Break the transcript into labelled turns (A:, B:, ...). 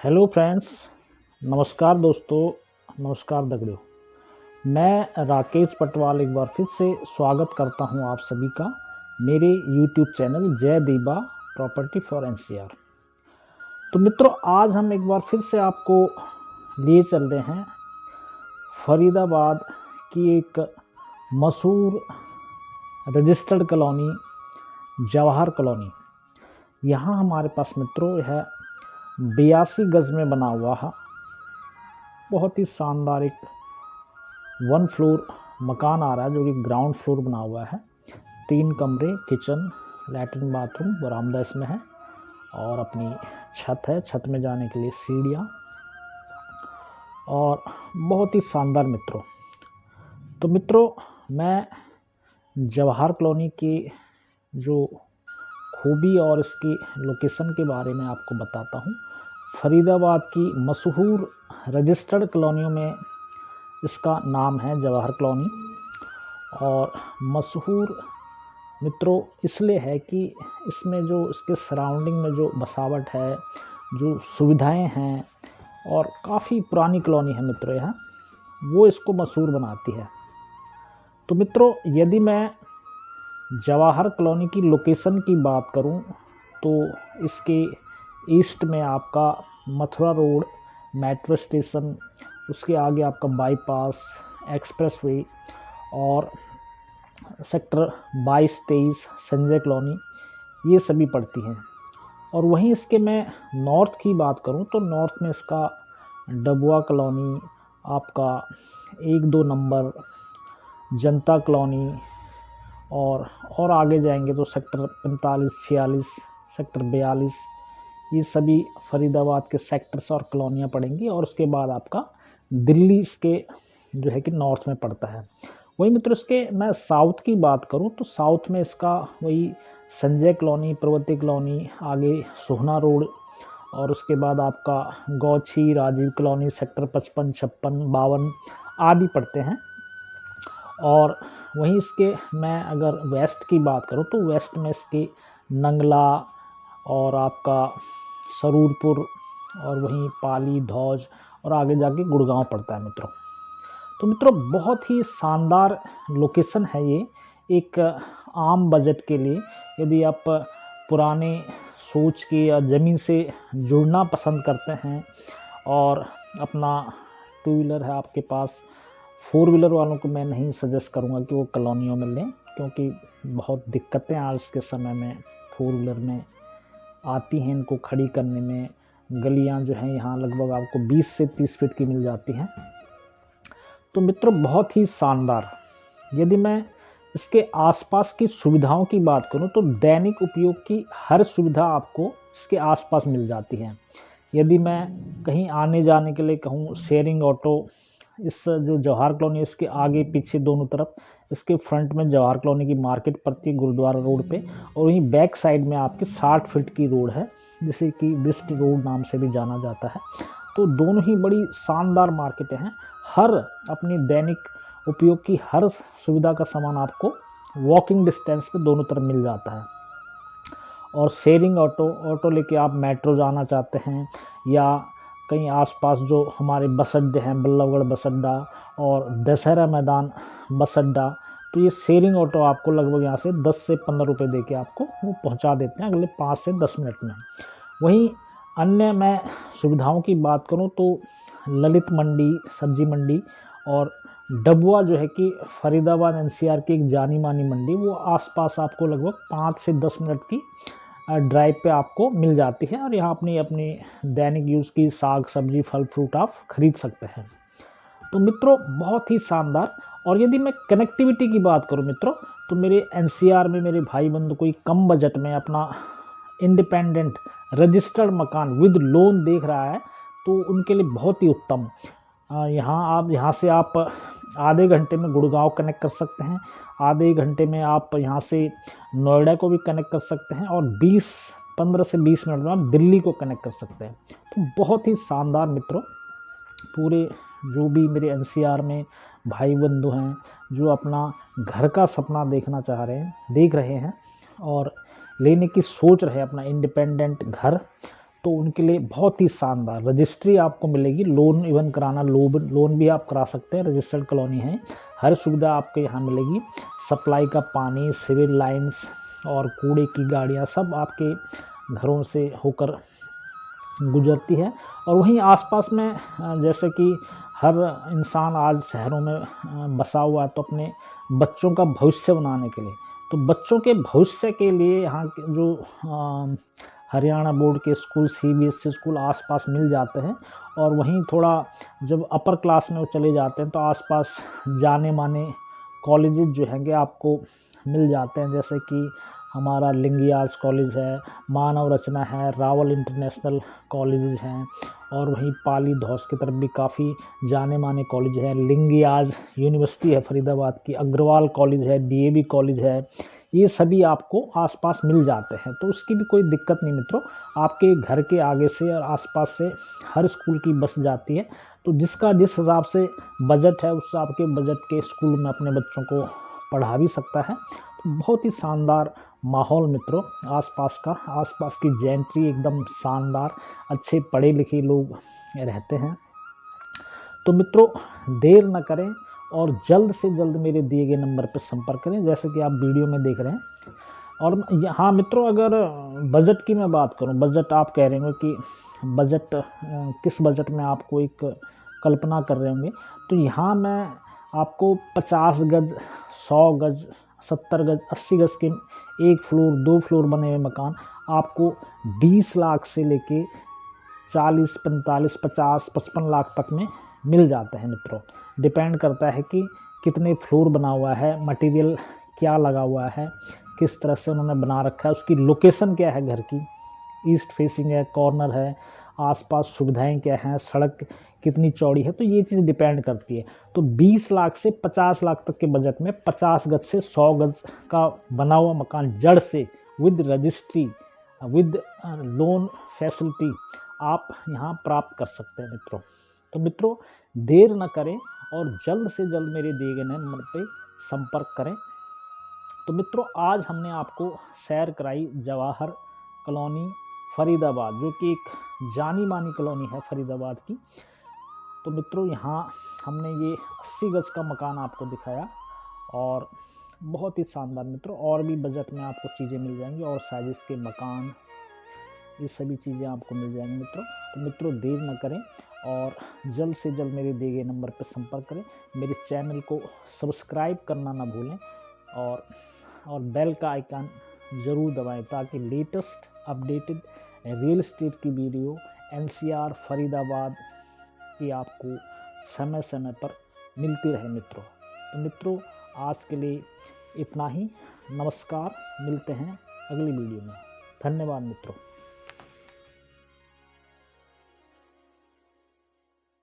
A: Hello friends, नमस्कार दोस्तों, नमस्कार दगड़ियों। मैं राकेश पटवाल एक बार फिर से स्वागत करता हूं आप सभी का मेरे यूट्यूब चैनल जय दीबा प्रॉपर्टी फॉर एनसीआर। तो मित्रों, आज हम एक बार फिर से आपको लिए चल रहे हैं फरीदाबाद की एक मशहूर रजिस्टर्ड कॉलोनी जवाहर कॉलोनी। यहाँ हमारे पास मित्रों यह 82 गज में बना हुआ है बहुत ही शानदार एक 1 फ्लोर मकान आ रहा है, जो कि ग्राउंड फ्लोर बना हुआ है। 3 कमरे, किचन, लैट्रिन, बाथरूम, बरामदा इसमें है और अपनी छत है। छत में जाने के लिए सीढ़ियाँ और बहुत ही शानदार मित्रों। तो मित्रों, मैं जवाहर कॉलोनी की जो खूबी और इसकी लोकेशन के बारे में आपको बताता हूँ। फरीदाबाद की मशहूर रजिस्टर्ड कॉलोनियों में इसका नाम है जवाहर कॉलोनी। और मशहूर मित्रों इसलिए है कि इसमें जो इसके सराउंडिंग में जो बसावट है, जो सुविधाएं हैं और काफ़ी पुरानी कॉलोनी है मित्रों, यह वो इसको मशहूर बनाती है। तो मित्रों, यदि मैं जवाहर कॉलोनी की लोकेशन की बात करूं तो इसके ईस्ट में आपका मथुरा रोड, मेट्रो स्टेशन, उसके आगे आपका बाईपास, एक्सप्रेसवे और सेक्टर 22-23 संजय कॉलोनी, ये सभी पड़ती हैं। और वहीं इसके मैं नॉर्थ की बात करूं तो नॉर्थ में इसका डबुआ कॉलोनी, आपका 1-2 नंबर, जनता कॉलोनी और आगे जाएंगे तो सेक्टर 45-46, सेक्टर 42, ये सभी फरीदाबाद के सेक्टर्स और कॉलोनियाँ पड़ेंगी। और उसके बाद आपका दिल्ली इसके जो है कि नॉर्थ में पड़ता है। वही मित्रों, इसके मैं साउथ की बात करूं तो साउथ में इसका वही संजय कॉलोनी, प्रगति कॉलोनी, आगे सोहना रोड और उसके बाद आपका गौछी, राजीव कॉलोनी, सेक्टर 55, 56, 52 आदि पड़ते हैं। और वहीं इसके मैं अगर वेस्ट की बात करूं तो वेस्ट में इसके नंगला और आपका सरूरपुर और वहीं पाली, धौज और आगे जाके गुड़गांव पड़ता है मित्रों। तो मित्रों, बहुत ही शानदार लोकेशन है ये एक आम बजट के लिए। यदि आप पुराने सोच के या ज़मीन से जुड़ना पसंद करते हैं और अपना 2 व्हीलर है आपके पास, 4 व्हीलर वालों को मैं नहीं सजेस्ट करूंगा कि वो कॉलोनियों में लें, क्योंकि बहुत दिक्कतें आज के समय में 4 व्हीलर में आती हैं इनको खड़ी करने में। गलियां जो हैं यहाँ लगभग आपको 20 से 30 फीट की मिल जाती हैं। तो मित्रों, बहुत ही शानदार। यदि मैं इसके आसपास की सुविधाओं की बात करूं तो दैनिक उपयोग की हर सुविधा आपको इसके आसपास मिल जाती है। यदि मैं कहीं आने जाने के लिए कहूँ, शेयरिंग ऑटो, इस जो जवाहर कॉलोनी इसके आगे पीछे दोनों तरफ, इसके फ्रंट में जवाहर कॉलोनी की मार्केट पड़ती है गुरुद्वारा रोड पे, और वहीं बैक साइड में आपकी 60 फीट की रोड है जिसे कि विस्ट रोड नाम से भी जाना जाता है। तो दोनों ही बड़ी शानदार मार्केटें हैं। हर अपनी दैनिक उपयोग की हर सुविधा का सामान आपको वॉकिंग डिस्टेंस पे दोनों तरफ मिल जाता है। और शेयरिंग ऑटो लेके आप मेट्रो जाना चाहते हैं या कहीं आसपास जो हमारे बस अड्डे हैं, बल्लभगढ़ बस अड्डा और दशहरा मैदान बस अड्डा, तो ये शेयरिंग ऑटो आपको लगभग यहाँ से 10 से 15 रुपये दे के आपको वो पहुँचा देते हैं अगले 5 से 10 मिनट में। वहीं अन्य मैं सुविधाओं की बात करूँ तो ललित मंडी, सब्जी मंडी और डबुआ जो है कि फरीदाबाद एनसीआर की एक जानी मानी मंडी, वो आसपास आपको लगभग 5 से 10 मिनट की ड्राइव पे आपको मिल जाती है। और यहाँ अपनी अपनी दैनिक यूज़ की साग सब्जी, फल फ्रूट आप खरीद सकते हैं। तो मित्रों, बहुत ही शानदार। और यदि मैं कनेक्टिविटी की बात करूँ मित्रों, तो मेरे एनसीआर में मेरे भाई बंधु कोई कम बजट में अपना इंडिपेंडेंट रजिस्टर्ड मकान विद लोन देख रहा है तो उनके लिए बहुत ही उत्तम। यहाँ से आप आधे घंटे में गुड़गांव कनेक्ट कर सकते हैं, आधे घंटे में आप यहाँ से नोएडा को भी कनेक्ट कर सकते हैं और 15 से 20 मिनट में आप दिल्ली को कनेक्ट कर सकते हैं। तो बहुत ही शानदार मित्रों। पूरे जो भी मेरे एनसीआर में भाई बंधु हैं जो अपना घर का सपना देख रहे हैं और लेने की सोच रहे हैं अपना इंडिपेंडेंट घर, तो उनके लिए बहुत ही शानदार रजिस्ट्री आपको मिलेगी, लोन इवन कराना, लोन भी आप करा सकते हैं, रजिस्टर्ड कॉलोनी है, हर सुविधा आपको यहाँ मिलेगी। सप्लाई का पानी, सिविल लाइंस और कूड़े की गाड़ियाँ सब आपके घरों से होकर गुजरती है। और वहीं आसपास में जैसे कि हर इंसान आज शहरों में बसा हुआ है, तो अपने बच्चों का भविष्य बनाने के लिए, तो बच्चों के भविष्य के लिए यहाँ के जो हरियाणा बोर्ड के स्कूल, सीबीएसई स्कूल आसपास मिल जाते हैं। और वहीं थोड़ा जब अपर क्लास में वो चले जाते हैं तो आसपास जाने माने कॉलेजेस जो हैंगे आपको मिल जाते हैं, जैसे कि हमारा लिंगियाज कॉलेज है, मानव रचना है, रावल इंटरनेशनल कॉलेजेस हैं, और वहीं पाली धौस की तरफ भी काफ़ी जाने माने कॉलेज हैं। लिंगियाज यूनिवर्सिटी है फरीदाबाद की, अग्रवाल कॉलेज है, डीएवी कॉलेज है, ये सभी आपको आसपास मिल जाते हैं, तो उसकी भी कोई दिक्कत नहीं मित्रों। आपके घर के आगे से और आसपास से हर स्कूल की बस जाती है, तो जिसका जिस हिसाब से बजट है उस हिसाब के बजट के स्कूल में अपने बच्चों को पढ़ा भी सकता है। तो बहुत ही शानदार माहौल मित्रों आसपास का, आसपास की जेंट्री एकदम शानदार, अच्छे पढ़े लिखे लोग रहते हैं। तो मित्रों देर न करें और जल्द से जल्द मेरे दिए गए नंबर पर संपर्क करें, जैसे कि आप वीडियो में देख रहे हैं। और हाँ मित्रों, अगर बजट की मैं बात करूं, बजट आप कह रहे होंगे कि बजट किस बजट में आपको एक कल्पना कर रहे होंगे, तो यहाँ मैं आपको 50 गज, 100 गज, 70 गज, 80 गज के 1 फ्लोर 2 फ्लोर बने हुए मकान आपको 20 लाख से लेके 40, 45, 50, 55 लाख तक में मिल जाते हैं मित्रों। डिपेंड करता है कि कितने फ्लोर बना हुआ है, मटेरियल क्या लगा हुआ है, किस तरह से उन्होंने बना रखा है, उसकी लोकेशन क्या है घर की, ईस्ट फेसिंग है, कॉर्नर है, आसपास सुविधाएं क्या हैं, सड़क कितनी चौड़ी है, तो ये चीज़ डिपेंड करती है। तो 20 लाख से 50 लाख तक के बजट में 50 गज से 100 गज का बना हुआ मकान जड़ से with registry, with loan facility आप यहाँ प्राप्त कर सकते हैं मित्रों। तो मित्रों देर न करें और जल्द से जल्द मेरे दिए गए नंबर पे संपर्क करें। तो मित्रों आज हमने आपको सैर कराई जवाहर कॉलोनी फरीदाबाद, जो कि एक जानी मानी कॉलोनी है फरीदाबाद की। तो मित्रों यहाँ हमने ये 80 गज का मकान आपको दिखाया, और बहुत ही शानदार मित्रों, और भी बजट में आपको चीज़ें मिल जाएंगी, और साइज़ के मकान, ये सभी चीज़ें आपको मिल जाएंगी मित्रों। तो मित्रों देर न करें और जल्द से जल्द मेरे दिए गए नंबर पर संपर्क करें। मेरे चैनल को सब्सक्राइब करना ना भूलें, और बेल का आइकन ज़रूर दबाएं, ताकि लेटेस्ट अपडेटेड रियल एस्टेट की वीडियो एनसीआर फरीदाबाद की आपको समय समय पर मिलती रहे मित्रों। तो मित्रों आज के लिए इतना ही। नमस्कार, मिलते हैं अगली वीडियो में। धन्यवाद मित्रों।